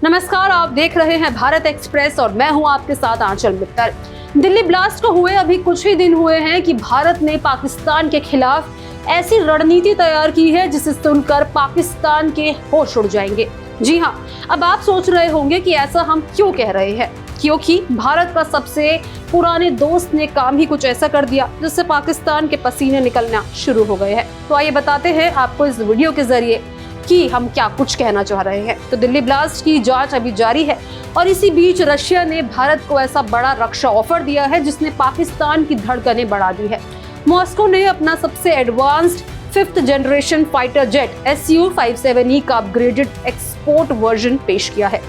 नमस्कार, आप देख रहे हैं भारत एक्सप्रेस और मैं हूं आपके साथ आंचल मित्तल। दिल्ली ब्लास्ट को हुए अभी कुछ ही दिन हुए हैं कि भारत ने पाकिस्तान के खिलाफ ऐसी रणनीति तैयार की है जिसे सुनकर पाकिस्तान के होश उड़ जाएंगे। जी हां, अब आप सोच रहे होंगे कि ऐसा हम क्यों कह रहे हैं, क्योंकि भारत का सबसे पुराने दोस्त ने काम ही कुछ ऐसा कर दिया जिससे पाकिस्तान के पसीने निकलना शुरू हो गए हैं। तो आइए बताते हैं आपको इस वीडियो के जरिए कि हम क्या कुछ कहना चाह रहे हैं। तो दिल्ली ब्लास्ट की जांच अभी जारी है और इसी बीच रशिया ने भारत को ऐसा बड़ा रक्षा ऑफर दिया है जिसने पाकिस्तान की धड़कनें बढ़ा दी है। मॉस्को ने अपना सबसे advanced 5th generation fighter jet Su-57E का अपग्रेडेड एक्सपोर्ट वर्जन पेश किया है।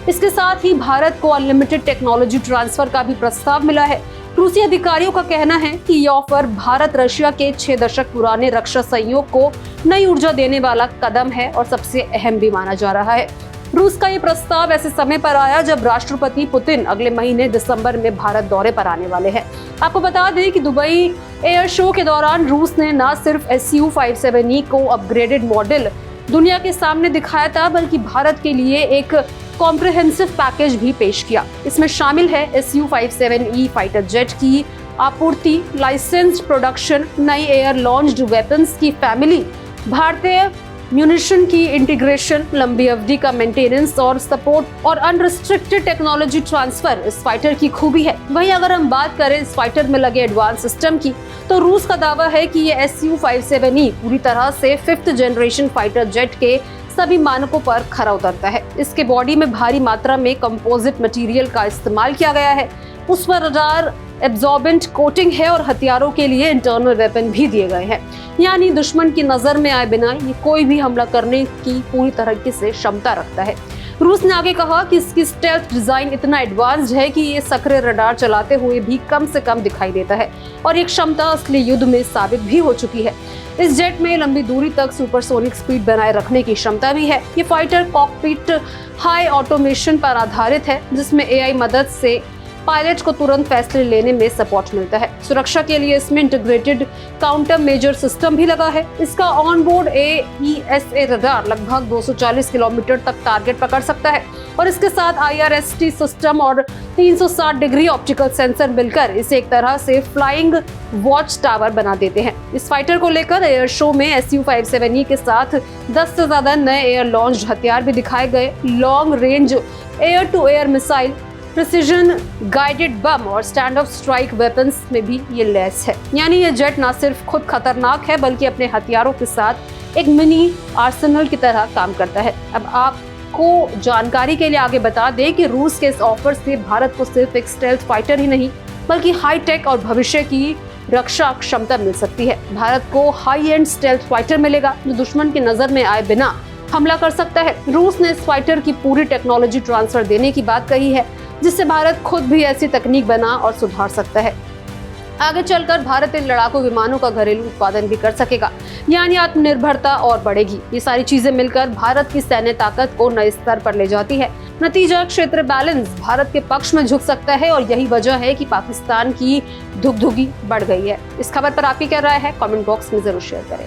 इसके साथ ही भारत को अनलिमिटेड टेक्नोलॉजी ट्रांसफर का भी प्रस्ताव मिला है। रूसी अधिकारियों का कहना है कि ये ऑफर भारत रशिया के 6 दशक पुराने रक्षा सहयोग को नई ऊर्जा देने वाला कदम है और सबसे अहम भी माना जा रहा है। रूस का ये प्रस्ताव ऐसे समय पर आया जब राष्ट्रपति पुतिन अगले महीने दिसंबर में भारत दौरे पर आने वाले हैं। आपको बता दें कि दुबई एयर शो के दौरान रूस ने न सिर्फ Su-57E को अपग्रेडेड मॉडल दुनिया के सामने दिखाया था, बल्कि भारत के लिए एक कॉम्प्रिहेंसिव पैकेज भी पेश किया। इसमें शामिल है Su-57E फाइटर जेट की आपूर्ति, लाइसेंस्ड प्रोडक्शन, नई एयर लॉन्च्ड वेपन्स की फैमिली, भारतीय म्यूनिशन की इंटीग्रेशन, लंबी अवधि का मेंटेनेंस और सपोर्ट और अनरिस्ट्रिक्टेड टेक्नोलॉजी ट्रांसफर इस फाइटर की खूबी है। वहीं अगर हम बात करें इस फाइटर में लगे एडवांस सिस्टम की, तो रूस का दावा है कि ये Su-57E पूरी तरह से 5th जनरेशन फाइटर जेट के सभी मानकों पर खरा उतरता है। इसके बॉडी में भारी मात्रा में कंपोजिट मटेरियल का इस्तेमाल किया गया है। उस पर रडार एब्जॉर्बेंट कोटिंग है और हथियारों के लिए इंटरनल वेपन भी दिए गए हैं, यानी दुश्मन की नजर में आए बिना ये कोई भी हमला करने की पूरी तरीके से क्षमता रखता है। रूस ने आगे कहा कि इसकी स्टेल्थ डिजाइन इतना एडवांस्ड है कि ये सक्रिय रडार चलाते हुए भी कम से कम दिखाई देता है और ये क्षमता असली युद्ध में साबित भी हो चुकी है। इस जेट में लंबी दूरी तक सुपरसोनिक स्पीड बनाए रखने की क्षमता भी है। ये फाइटर कॉकपिट हाई ऑटोमेशन पर आधारित है, जिसमें AI मदद से पायलट को तुरंत फैसले लेने में सपोर्ट मिलता है। सुरक्षा के लिए इसमें इंटीग्रेटेड काउंटर मेजर सिस्टम भी लगा है। इसका ऑनबोर्ड AESA रडार लगभग 240 किलोमीटर तक टारगेट पकड़ सकता है और इसके साथ IRST सिस्टम और 360 डिग्री ऑप्टिकल सेंसर मिलकर इसे एक तरह से फ्लाइंग वॉच टावर बना देते हैं। इस फाइटर को लेकर एयर शो में Su-57E के साथ 10 से ज्यादा नए एयर लॉन्च हथियार भी दिखाए गए। Long range air to air missile, precision guided bomb और स्टैंड ऑफ स्ट्राइक वेपन्स में भी ये लैस है। यानी ये जेट न सिर्फ खुद खतरनाक है बल्कि अपने हथियारों के साथ एक मिनी आर्सेनल की तरह काम करता है। अब आपको जानकारी के लिए आगे बता दें कि रूस के इस ऑफर से भारत को सिर्फ एक स्टेल्थ फाइटर ही नहीं बल्कि हाईटेक और भविष्य की रक्षा क्षमता मिल सकती है। भारत को हाई एंड स्टेल्थ फाइटर मिलेगा जो दुश्मन की नजर में आए बिना हमला कर सकता है। रूस ने इस फाइटर की पूरी टेक्नोलॉजी ट्रांसफर देने की बात कही है, जिससे भारत खुद भी ऐसी तकनीक बना और सुधार सकता है। आगे चलकर भारत इन लड़ाकू विमानों का घरेलू उत्पादन भी कर सकेगा, यानी आत्मनिर्भरता और बढ़ेगी। ये सारी चीजें मिलकर भारत की सैन्य ताकत को नए स्तर पर ले जाती है। नतीजा क्षेत्र बैलेंस भारत के पक्ष में झुक सकता है और यही वजह है कि पाकिस्तान की धुकधुकी बढ़ गई है। इस खबर पर आपकी क्या राय है, कमेंट बॉक्स में जरूर शेयर करें।